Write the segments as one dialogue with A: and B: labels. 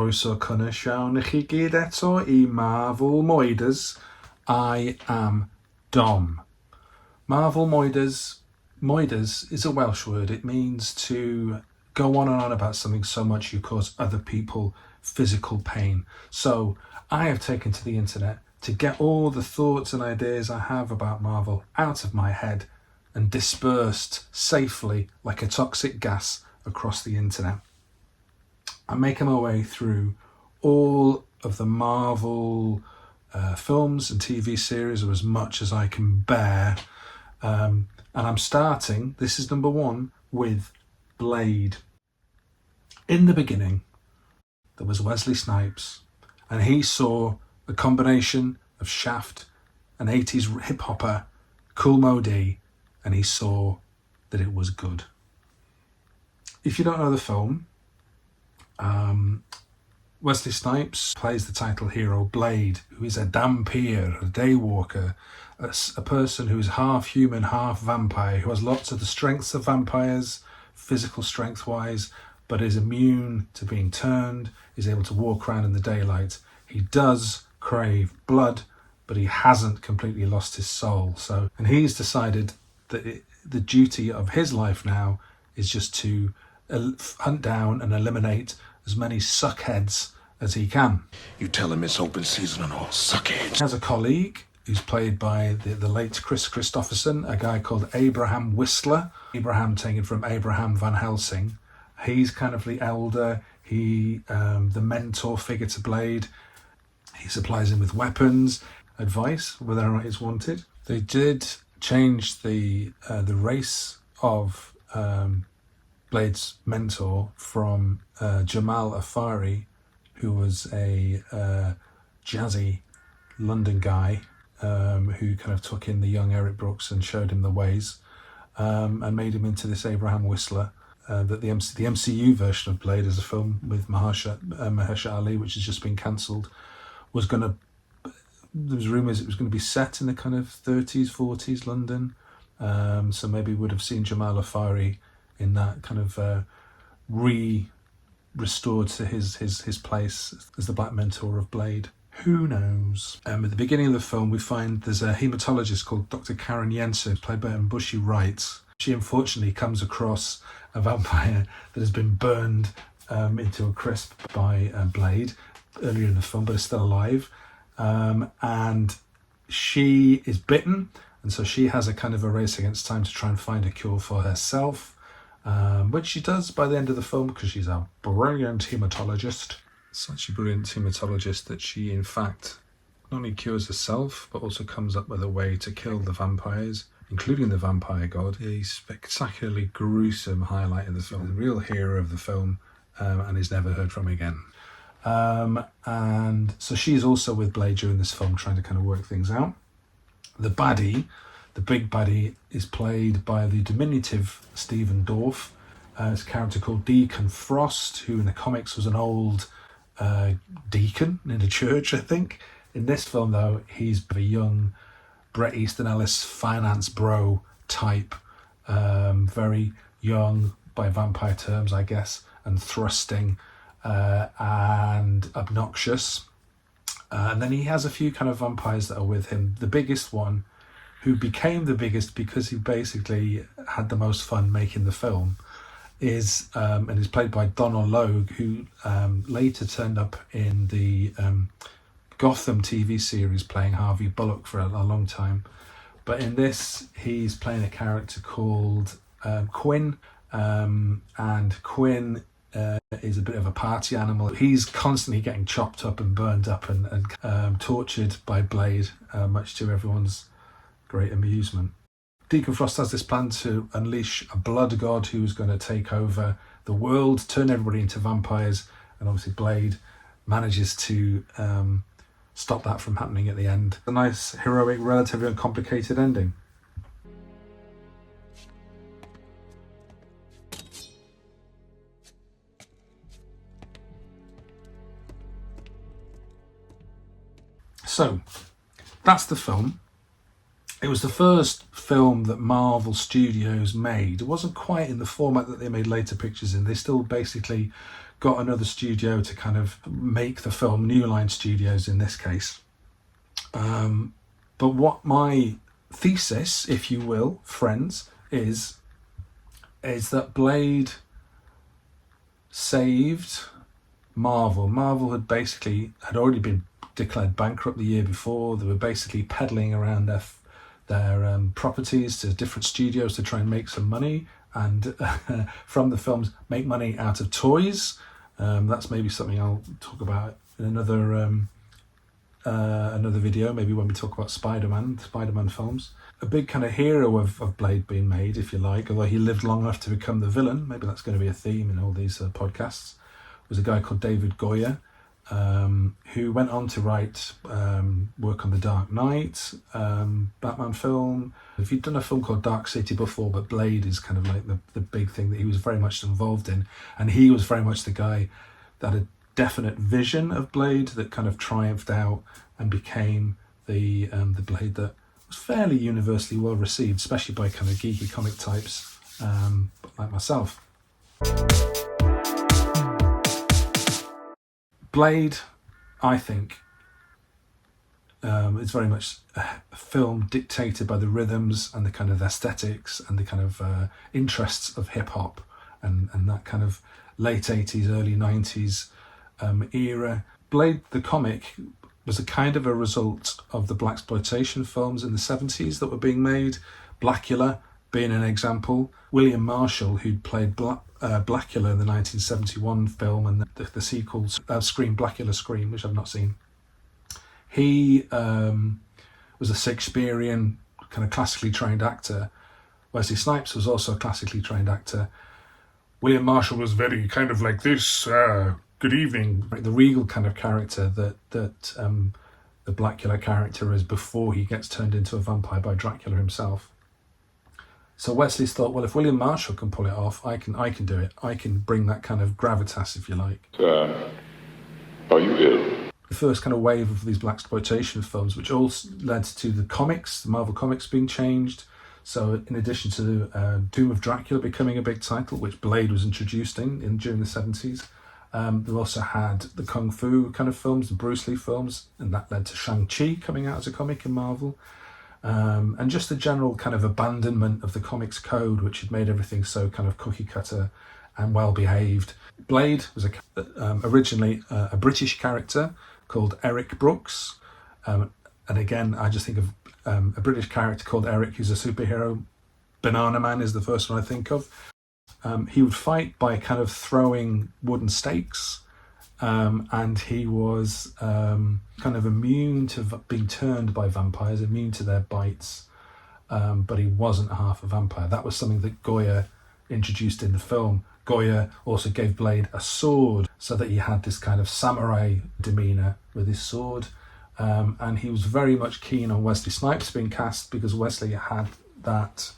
A: Croeso cynnes i chi gyd eto I Marvel Moiders. I am Dom. Marvel Moiders. Moiders is a Welsh word. It means to go on and on about something so much you cause other people physical pain. So I have taken to the internet to get all the thoughts and ideas I have about Marvel out of my head and dispersed safely like a toxic gas across the internet. I'm making my way through all of the Marvel films and TV series, or as much as I can bear. And I'm starting, this is number one, with Blade. In the beginning, there was Wesley Snipes, and he saw the combination of Shaft, an 80s hip-hopper, Kool Modi, and he saw that it was good. If you don't know the film, Wesley Snipes plays the title hero Blade, who is a Dhampir, a Daywalker, a person who is half human, half vampire, who has lots of the strengths of vampires, physical strength-wise, but is immune to being turned, is able to walk around in the daylight. He does crave blood, but he hasn't completely lost his soul. And he's decided that the duty of his life now is just to hunt down and eliminate as many suckheads as he can.
B: You tell him it's open season on all suckheads.
A: He has a colleague who's played by the late Chris Christopherson, a guy called Abraham Whistler. Abraham taken from Abraham Van Helsing. He's kind of the elder, the mentor figure to Blade. He supplies him with weapons, advice, whether or not it's wanted. They did change the race of Blade's mentor from Jamal Afari, who was a jazzy London guy who kind of took in the young Eric Brooks and showed him the ways, and made him into this Abraham Whistler. That the MCU version of Blade as a film with Mahershala Ali, which has just been cancelled, was going to... There was rumours it was going to be set in the kind of 30s, 40s London. So maybe we would have seen Jamal Afari in that kind of restored to his place as the Black Mentor of Blade. Who knows? At the beginning of the film, we find there's a haematologist called Dr. Karen Jensen, played by Bushy Wright. She unfortunately comes across a vampire that has been burned into a crisp by Blade earlier in the film, but is still alive. And she is bitten, and so she has a kind of a race against time to try and find a cure for herself. Which she does by the end of the film because she's a brilliant hematologist. Such a brilliant hematologist that she, in fact, not only cures herself, but also comes up with a way to kill the vampires, including the vampire god. A spectacularly gruesome highlight of the film, the real hero of the film, and is never heard from again. And so she's also with Blade during this film, trying to kind of work things out. The baddie, the big baddie, is played by the diminutive Stephen Dorff. It's a character called Deacon Frost, who in the comics was an old deacon in a church, I think. In this film, though, he's a young Bret Easton Ellis finance bro type, very young by vampire terms, I guess, and thrusting and obnoxious. And then he has a few kind of vampires that are with him. The biggest one, who became the biggest because he basically had the most fun making the film, is and is played by Donald Logue, who later turned up in the Gotham TV series playing Harvey Bullock for a long time. But in this, he's playing a character called Quinn, and Quinn is a bit of a party animal. He's constantly getting chopped up and burned up and tortured by Blade, much to everyone's great amusement. Deacon Frost has this plan to unleash a blood god who's going to take over the world, turn everybody into vampires, and obviously Blade manages to stop that from happening at the end. A nice, heroic, relatively uncomplicated ending. So, that's the film. It was the first film that Marvel Studios made. It wasn't quite in the format that they made later pictures in. They still basically got another studio to kind of make the film, New Line Studios in this case. But what my thesis, if you will, friends, is that Blade saved Marvel. Marvel had already been declared bankrupt the year before. They were basically peddling around their properties to different studios to try and make some money, and from the films make money out of toys. That's maybe something I'll talk about in another video, maybe when we talk about Spider-Man films. A big kind of hero of Blade being made, if you like, although he lived long enough to become the villain, maybe that's going to be a theme in all these podcasts, was a guy called David Goyer, who went on to write work on the Dark Knight Batman film. If you'd done a film called Dark City before, but Blade is kind of like the big thing that he was very much involved in, and he was very much the guy that had definite vision of Blade that kind of triumphed out and became the Blade that was fairly universally well received, especially by kind of geeky comic types like myself. Blade, I think, is very much a film dictated by the rhythms and the kind of aesthetics and the kind of interests of hip-hop and that kind of late 80s, early 90s era. Blade, the comic, was a kind of a result of the Blaxploitation films in the 70s that were being made. Blackula being an example. William Marshall, who'd played Blackula in the 1971 film and the sequels, Scream, Blackula Scream, which I've not seen. He was a Shakespearean kind of classically trained actor. Wesley Snipes was also a classically trained actor. William Marshall was very kind of like this, good evening. The regal kind of character that the Blackula character is before he gets turned into a vampire by Dracula himself. So Wesley's thought, well, if William Marshall can pull it off, I can do it. I can bring that kind of gravitas, if you like.
B: Are you ill?
A: The first kind of wave of these Blaxploitation films, which all led to the comics, the Marvel comics being changed. So in addition to Doom of Dracula becoming a big title, which Blade was introduced in during the 70s, they also had the Kung Fu kind of films, the Bruce Lee films, and that led to Shang-Chi coming out as a comic in Marvel. And just the general kind of abandonment of the comics code, which had made everything so kind of cookie cutter and well behaved. Blade was originally a British character called Eric Brooks. And again, I just think of a British character called Eric who's a superhero. Banana Man is the first one I think of. He would fight by kind of throwing wooden stakes. And he was kind of immune to being turned by vampires, immune to their bites, but he wasn't half a vampire. That was something that Goyer introduced in the film. Goyer also gave Blade a sword so that he had this kind of samurai demeanour with his sword. And he was very much keen on Wesley Snipes being cast because Wesley had that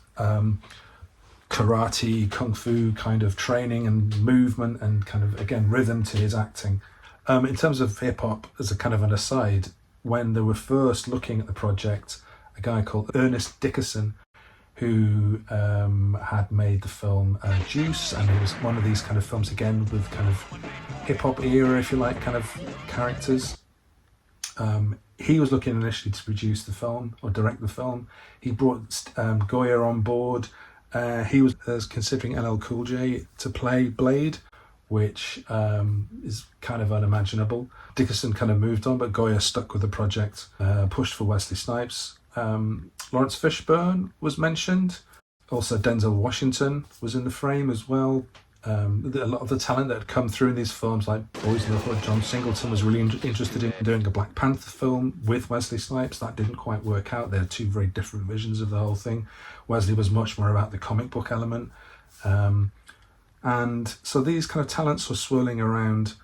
A: karate, kung fu kind of training and movement and kind of, again, rhythm to his acting. In terms of hip-hop, as a kind of an aside, when they were first looking at the project, a guy called Ernest Dickerson, who had made the film Juice, and it was one of these kind of films, again, with kind of hip-hop era, if you like, kind of characters. He was looking initially to produce the film or direct the film. He brought Goyer on board. He was considering LL Cool J to play Blade, which is kind of unimaginable. Dickerson kind of moved on, but Goyer stuck with the project, pushed for Wesley Snipes. Lawrence Fishburne was mentioned. Also Denzel Washington was in the frame as well. A lot of the talent that had come through in these films, like Boys in the Hood, John Singleton was really interested in doing a Black Panther film with Wesley Snipes. That didn't quite work out. They're two very different visions of the whole thing. Wesley was much more about the comic book element. And so these kind of talents were swirling around,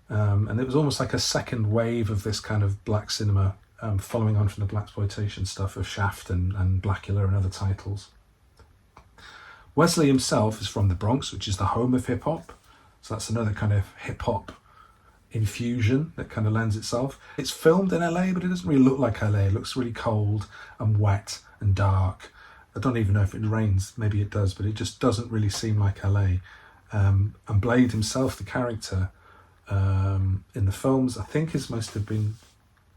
A: and it was almost like a second wave of this kind of black cinema, following on from the Blaxploitation stuff of Shaft and Blackula and other titles. Wesley himself is from the Bronx, which is the home of hip-hop. So that's another kind of hip-hop infusion that kind of lends itself. It's filmed in LA, but it doesn't really look like LA. It looks really cold and wet and dark. I don't even know if it rains. Maybe it does, but it just doesn't really seem like LA. And Blade himself, the character in the films, I think is must have been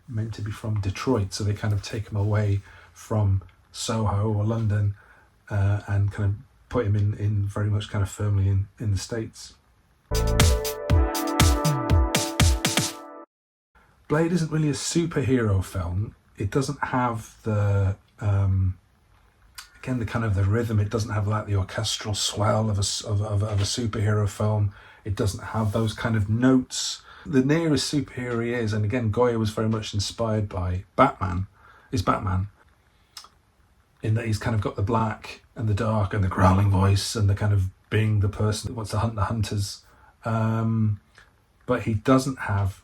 A: meant to be from Detroit, so they kind of take him away from Soho or London and kind of put him in very much kind of firmly in the States. Blade isn't really a superhero film. It doesn't have the again the kind of the rhythm. It doesn't have like the orchestral swell of a superhero film. It doesn't have those kind of notes. The nearest superhero he is, and again Goya was very much inspired by Batman, is Batman, in that he's kind of got the black and the dark and the growling voice and the kind of being the person that wants to hunt the hunters. But he doesn't have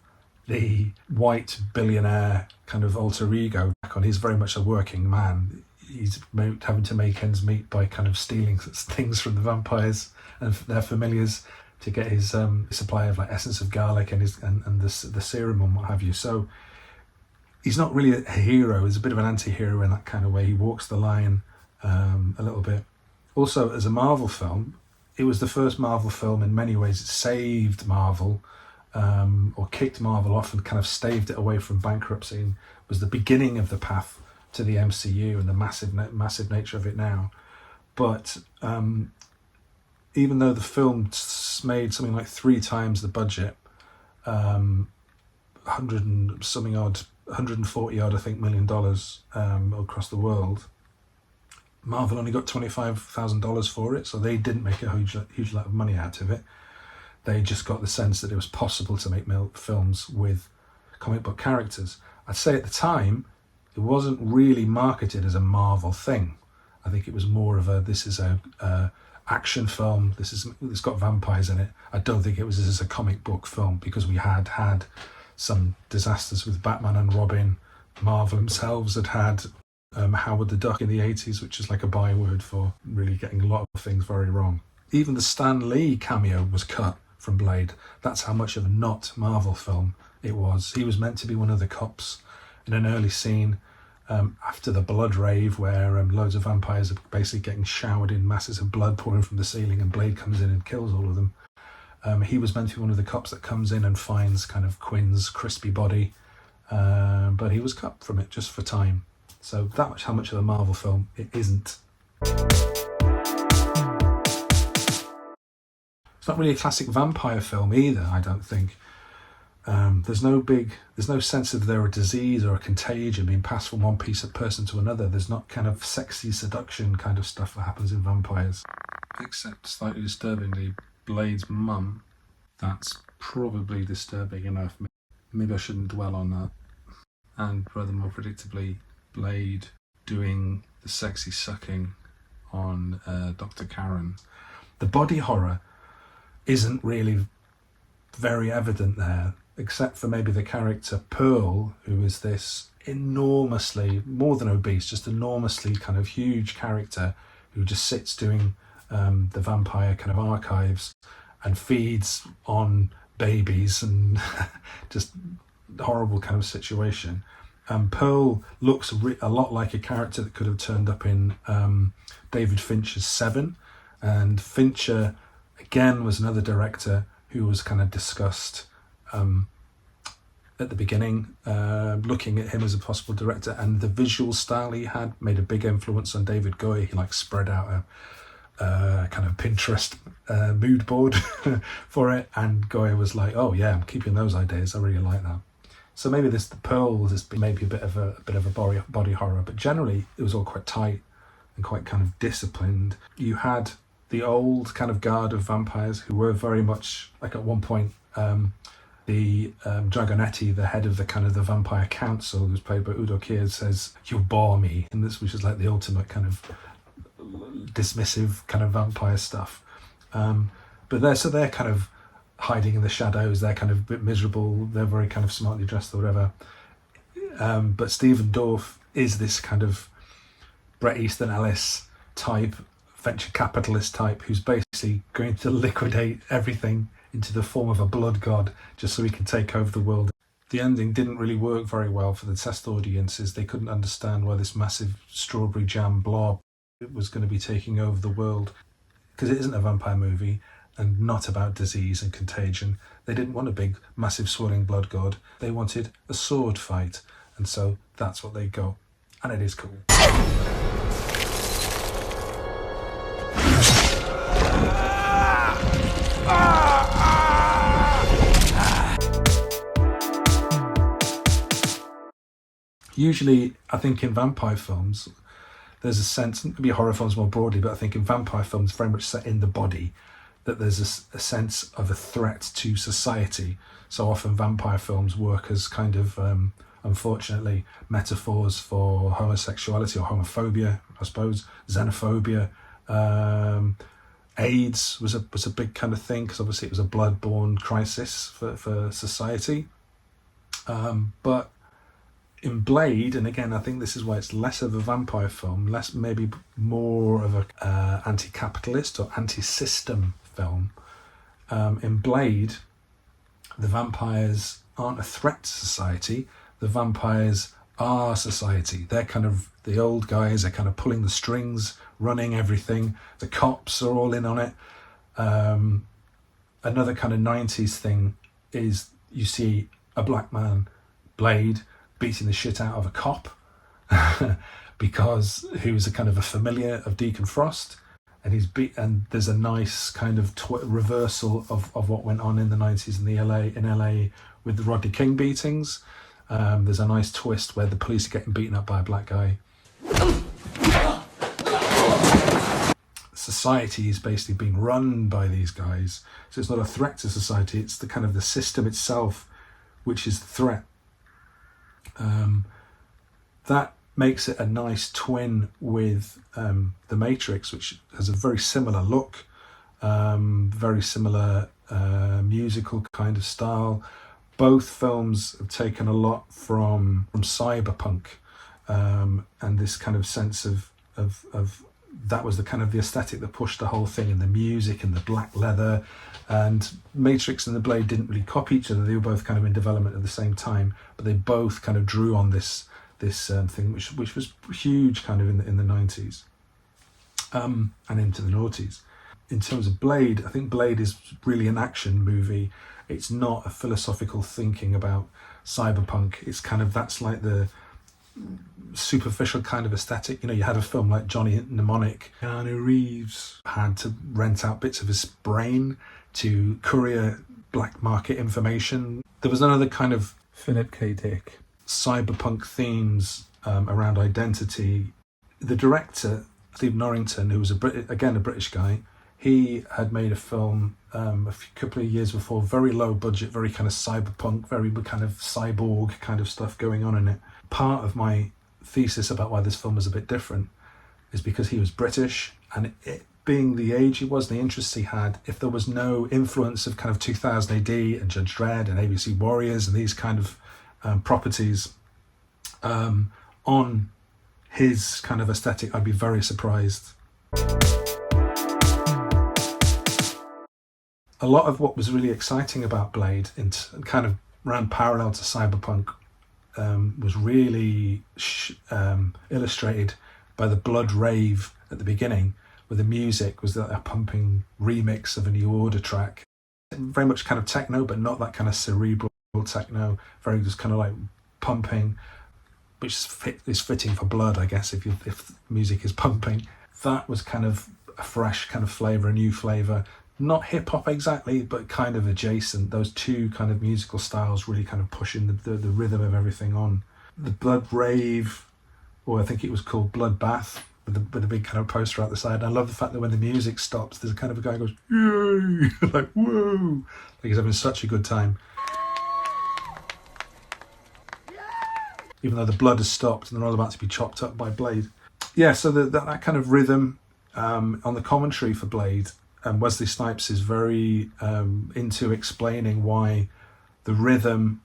A: the white billionaire kind of alter ego back on. He's very much a working man. He's having to make ends meet by kind of stealing things from the vampires and their familiars to get his supply of like essence of garlic and the serum and what have you. So he's not really a hero. He's a bit of an anti-hero in that kind of way. He walks the line a little bit. Also, as a Marvel film, it was the first Marvel film in many ways. It saved Marvel or kicked Marvel off and kind of staved it away from bankruptcy, and was the beginning of the path to the MCU and the massive nature of it now. But even though the film made something like 3 times the budget, 140 odd, I think, $1 million across the world, Marvel only got $25,000 for it, so they didn't make a huge lot of money out of it. They just got the sense that it was possible to make films with comic book characters. I'd say at the time, it wasn't really marketed as a Marvel thing. I think it was more of this is a action film. It's got vampires in it. I don't think it was as a comic book film, because we had some disasters with Batman and Robin. Marvel themselves had Howard the Duck in the 80s, which is like a byword for really getting a lot of things very wrong. Even the Stan Lee cameo was cut from Blade. That's how much of a not Marvel film it was. He was meant to be one of the cops in an early scene after the blood rave, where loads of vampires are basically getting showered in masses of blood pouring from the ceiling, and Blade comes in and kills all of them. He was meant to be one of the cops that comes in and finds kind of Quinn's crispy body, but he was cut from it just for time. So that's how much of a Marvel film it isn't. It's not really a classic vampire film either, I don't think. There's no sense of there a disease or a contagion being passed from one piece of person to another. There's not kind of sexy seduction kind of stuff that happens in vampires. Except, slightly disturbingly, Blade's mum. That's probably disturbing enough. Maybe I shouldn't dwell on that. And rather more predictably, Blade doing the sexy sucking on Dr. Karen. The body horror isn't really very evident there, except for maybe the character Pearl, who is this enormously, more than obese, just enormously kind of huge character who just sits doing the vampire kind of archives and feeds on babies and just horrible kind of situation. Pearl looks a lot like a character that could have turned up in David Fincher's Seven, and Fincher again was another director who was kind of discussed at the beginning, looking at him as a possible director, and the visual style he had made a big influence on David Goyer. He like spread out a kind of Pinterest mood board for it, and Goyer was like, "Oh yeah, I'm keeping those ideas. I really like that." So maybe the Pearl will just be maybe a bit of a body horror, but generally it was all quite tight and quite kind of disciplined. You had the old kind of guard of vampires who were very much like, at one point, the Dragonetti, the head of the kind of the vampire council, who's played by Udo Kier, says, "You bore me," and this, which is like the ultimate kind of dismissive kind of vampire stuff. But they're kind of hiding in the shadows. They're kind of a bit miserable. They're very kind of smartly dressed or whatever. But Stephen Dorff is this kind of Bret Easton Ellis type, venture capitalist type, who's basically going to liquidate everything into the form of a blood god just so he can take over the world. The ending didn't really work very well for the test audiences. They couldn't understand why this massive strawberry jam blob was going to be taking over the world, because it isn't a vampire movie. and not about disease and contagion. They didn't want a big, massive swirling blood god. They wanted a sword fight. And so that's what they got. And it is cool. Usually, I think in vampire films, there's a sense, maybe horror films more broadly, but I think in vampire films, very much set in the body, that there's a sense of a threat to society. So often vampire films work as kind of, unfortunately, metaphors for homosexuality or homophobia, I suppose, xenophobia. AIDS was a big kind of thing, because obviously it was a blood-borne crisis for society. But in Blade, and again, I think this is why it's less of a vampire film, less, maybe more of a anti-capitalist or anti-system film. In Blade, the vampires aren't a threat to society. The vampires are society. They're kind of the old guys. They're kind of pulling the strings, running everything. The cops are all in on it. Another kind of 90s thing is you see a black man, Blade, beating the shit out of a cop because he was a kind of a familiar of Deacon Frost, and there's a nice kind of reversal of what went on in the 90s in LA with the Rodney King beatings. There's a nice twist where the police are getting beaten up by a black guy. Society is basically being run by these guys, so it's not a threat to society, it's the kind of the system itself which is the threat. That makes it a nice twin with The Matrix, which has a very similar look, very similar musical kind of style. Both films have taken a lot from cyberpunk, and this kind of sense of that was the kind of the aesthetic that pushed the whole thing, and the music and the black leather. And Matrix and The Blade didn't really copy each other. They were both kind of in development at the same time, but they both kind of drew on this thing, which was huge kind of in the 90s and into the noughties. In terms of Blade, I think Blade is really an action movie. It's not a philosophical thinking about cyberpunk. It's kind of, that's like the superficial kind of aesthetic. You know, you had a film like Johnny Mnemonic. Keanu Reeves had to rent out bits of his brain to courier black market information. There was another kind of Philip K. Dick cyberpunk themes around identity. The director, Steve Norrington, who was a British guy, he had made a film couple of years before, very low budget, very kind of cyberpunk, very kind of cyborg kind of stuff going on in it. Part of my thesis about why this film was a bit different is because he was British, and it being the age he was, the interests he had, if there was no influence of kind of 2000 AD and Judge Dredd and ABC Warriors and these kind of properties on his kind of aesthetic, I'd be very surprised. A lot of what was really exciting about Blade, and kind of ran parallel to cyberpunk, was really illustrated by the blood rave at the beginning, where the music was a pumping remix of a New Order track. Very much kind of techno, but not that kind of cerebral techno, very just kind of like pumping, which is fitting for blood, I guess, if music is pumping. That was kind of a fresh kind of flavour, a new flavour. Not hip-hop exactly, but kind of adjacent. Those two kind of musical styles really kind of pushing the rhythm of everything on. The blood rave, or I think it was called Bloodbath, with a big kind of poster out the side. And I love the fact that when the music stops, there's a kind of a guy who goes, yay, like, whoa, like he's having such a good time. Even though the blood has stopped and they're all about to be chopped up by Blade. Yeah, so that kind of rhythm on the commentary for Blade, Wesley Snipes is very into explaining why the rhythm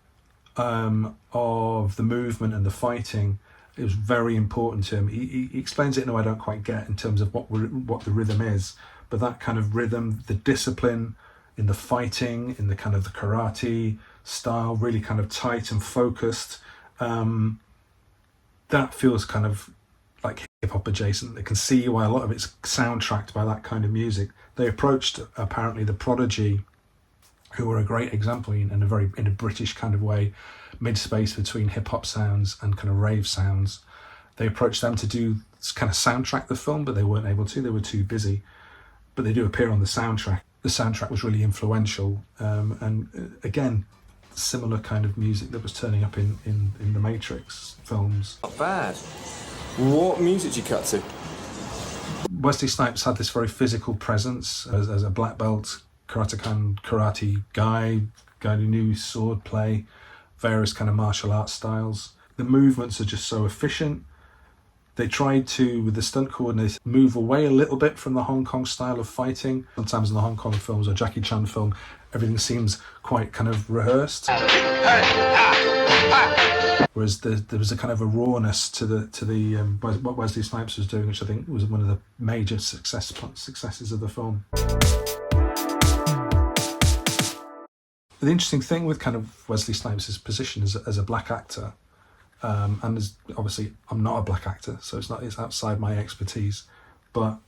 A: of the movement and the fighting is very important to him. He explains it in a way I don't quite get in terms of what the rhythm is, but that kind of rhythm, the discipline in the fighting, in the kind of the karate style, really kind of tight and focused, that feels kind of like hip hop adjacent. They can see why a lot of it's soundtracked by that kind of music. They approached apparently the Prodigy, who were a great example in a British kind of way, mid-space between hip-hop sounds and kind of rave sounds. They approached them to do kind of soundtrack the film, but they weren't able to. They were too busy. But they do appear on the soundtrack. The soundtrack was really influential, and again, similar kind of music that was turning up in the Matrix films.
C: Not bad. What music did you cut to?
A: Wesley Snipes had this very physical presence as a black belt karate guy who knew sword play, various kind of martial arts styles. The movements are just so efficient. They tried to, with the stunt coordinator, move away a little bit from the Hong Kong style of fighting. Sometimes in the Hong Kong films or Jackie Chan film, everything seems quite kind of rehearsed. Whereas there was a kind of a rawness to what Wesley Snipes was doing, which I think was one of the major successes of the film. The interesting thing with kind of Wesley Snipes' position as a black actor, and as, obviously I'm not a black actor, so it's outside my expertise, but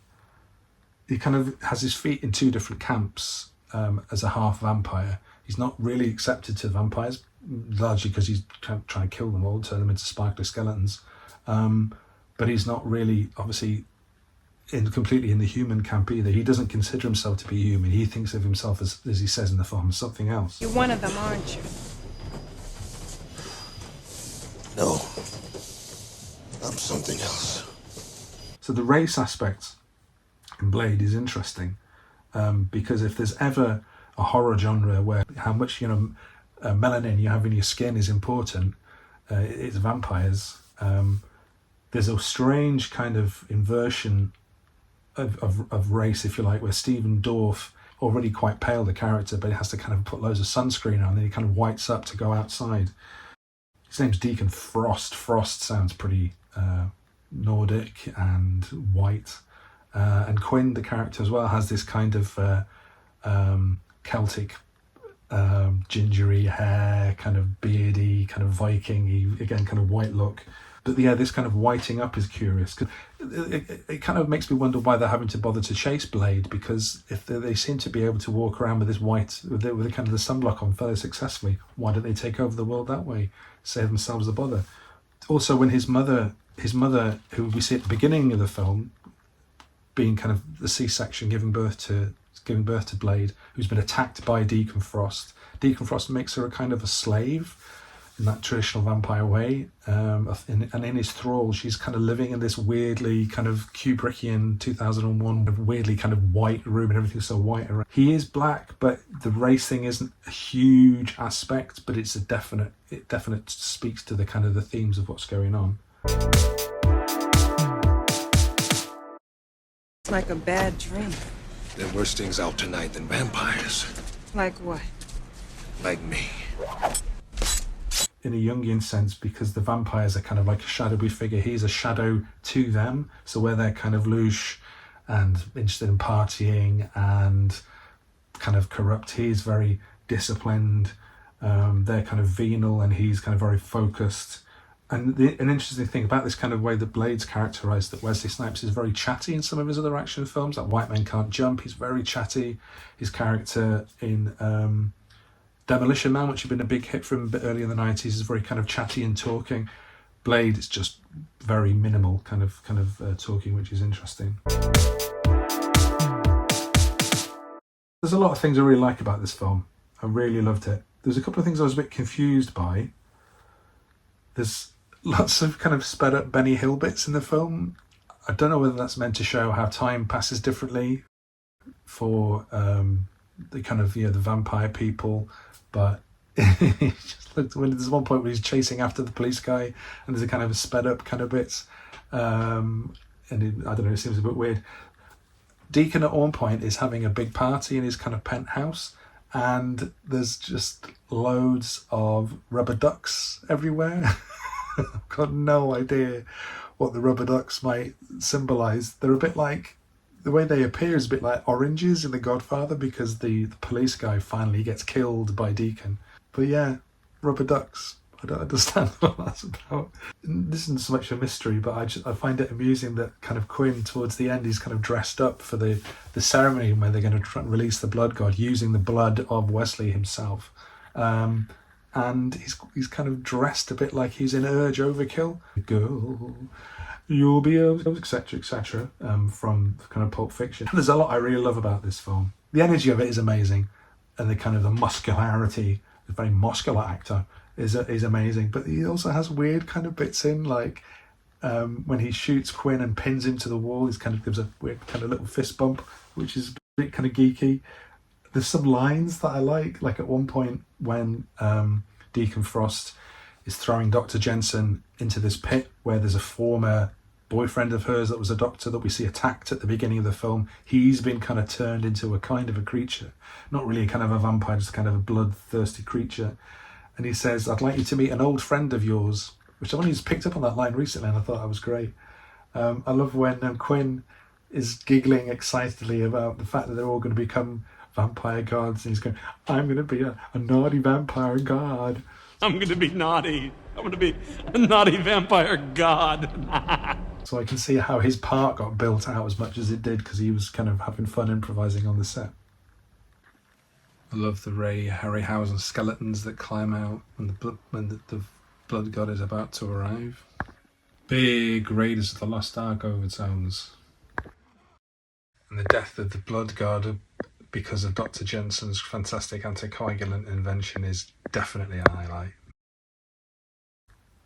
A: he kind of has his feet in two different camps. As a half vampire, he's not really accepted to vampires, largely because he's trying to kill them all, turn them into sparkly skeletons. But he's not really, obviously, completely in the human camp either. He doesn't consider himself to be human. He thinks of himself as he says in the film, something else.
D: You're one of them, aren't you?
E: No. I'm something else.
A: So the race aspect in Blade is interesting, because if there's ever a horror genre where how much melanin you have in your skin is important, it's vampires. There's a strange kind of inversion of race, if you like, where Stephen Dorff, already quite pale, the character, but he has to kind of put loads of sunscreen on, and then he kind of whites up to go outside. His name's Deacon Frost. Frost sounds pretty Nordic and white. And Quinn, the character as well, has this kind of Celtic gingery hair, kind of beardy, kind of Viking-y, again, kind of white look. But yeah, this kind of whiting up is curious. 'Cause it kind of makes me wonder why they're having to bother to chase Blade, because if they seem to be able to walk around with this white, with the kind of the sunblock on fairly successfully, why don't they take over the world that way, save themselves the bother? Also, when his mother, who we see at the beginning of the film, being kind of the C-section, giving birth to Blade, who's been attacked by Deacon Frost. Deacon Frost makes her a kind of a slave in that traditional vampire way, and in his thrall, she's kind of living in this weirdly kind of Kubrickian 2001 weirdly kind of white room, and everything's so white around. He is black, but the race thing isn't a huge aspect, but it definitely speaks to the kind of the themes of what's going on.
D: It's like a bad dream.
E: There are worse things out tonight than vampires.
D: Like what?
E: Like me.
A: In a Jungian sense, because the vampires are kind of like a shadowy figure. He's a shadow to them. So where they're kind of louche and interested in partying and kind of corrupt, he's very disciplined. They're kind of venal, and he's kind of very focused. And an interesting thing about this kind of way that Blade's characterised, that Wesley Snipes is very chatty in some of his other action films, like White Men Can't Jump, he's very chatty. His character in Demolition Man, which had been a big hit from a bit early in the 90s, is very kind of chatty and talking. Blade is just very minimal kind of talking, which is interesting. There's a lot of things I really like about this film. I really loved it. There's a couple of things I was a bit confused by. There's lots of kind of sped up Benny Hill bits in the film. I don't know whether that's meant to show how time passes differently for the kind of, the vampire people, but it just looked, when there's one point where he's chasing after the police guy, and there's a kind of a sped up kind of bits, and I don't know, it seems a bit weird. Deacon at one point is having a big party in his kind of penthouse, and there's just loads of rubber ducks everywhere. I've got no idea what the rubber ducks might symbolise. They're a bit like, the way they appear is a bit like oranges in The Godfather, because the police guy finally gets killed by Deacon. But yeah, rubber ducks. I don't understand what that's about. This isn't so much a mystery, but I find it amusing that kind of Quinn, towards the end, he's kind of dressed up for the ceremony where they're going to try and release the blood god using the blood of Wesley himself. And he's kind of dressed a bit like he's in Urge Overkill. Girl, you'll be etc., etc. From kind of Pulp Fiction. There's a lot I really love about this film. The energy of it is amazing, and the muscularity, the very muscular actor is amazing. But he also has weird kind of bits in, like when he shoots Quinn and pins him to the wall, he kind of gives a weird kind of little fist bump, which is a bit kind of geeky. There's some lines that I like at one point when Deacon Frost is throwing Dr. Jensen into this pit where there's a former boyfriend of hers that was a doctor that we see attacked at the beginning of the film. He's been kind of turned into a kind of a creature, not really kind of a vampire, just kind of a bloodthirsty creature. And he says, "I'd like you to meet an old friend of yours," which I've only just picked up on that line recently, and I thought that was great. I love when Quinn is giggling excitedly about the fact that they're all going to become vampire gods, and he's going, "I'm going to be a naughty vampire god.
F: I'm going to be naughty. I'm going to be a naughty vampire god."
A: So I can see how his part got built out as much as it did, because he was kind of having fun improvising on the set. I love the Ray Harryhausen skeletons that climb out when the blood god is about to arrive. Big Raiders of the Lost Ark overtones. And the death of the blood god because of Dr. Jensen's fantastic anticoagulant invention is definitely a highlight.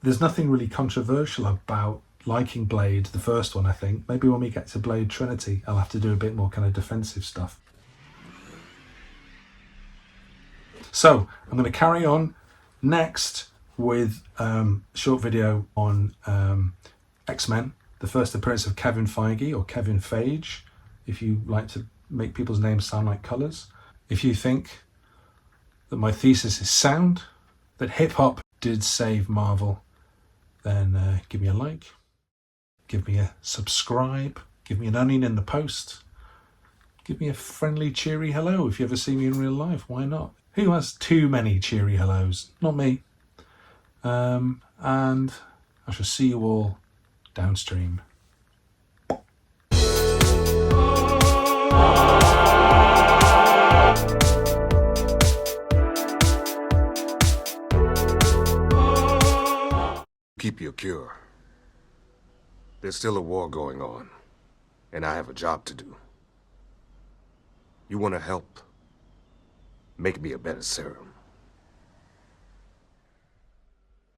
A: There's nothing really controversial about liking Blade, the first one, I think. Maybe when we get to Blade Trinity, I'll have to do a bit more kind of defensive stuff. So I'm going to carry on next with a short video on X-Men, the first appearance of Kevin Feige, or Kevin Feige, if you like to make people's names sound like colours. If you think that my thesis is sound, that hip-hop did save Marvel, then give me a like, give me a subscribe, give me an onion in the post, give me a friendly, cheery hello if you ever see me in real life. Why not? Who has too many cheery hellos? Not me. And I shall see you all downstream.
E: Keep your cure. There's still a war going on, and I have a job to do. You want to help? Make me a better serum.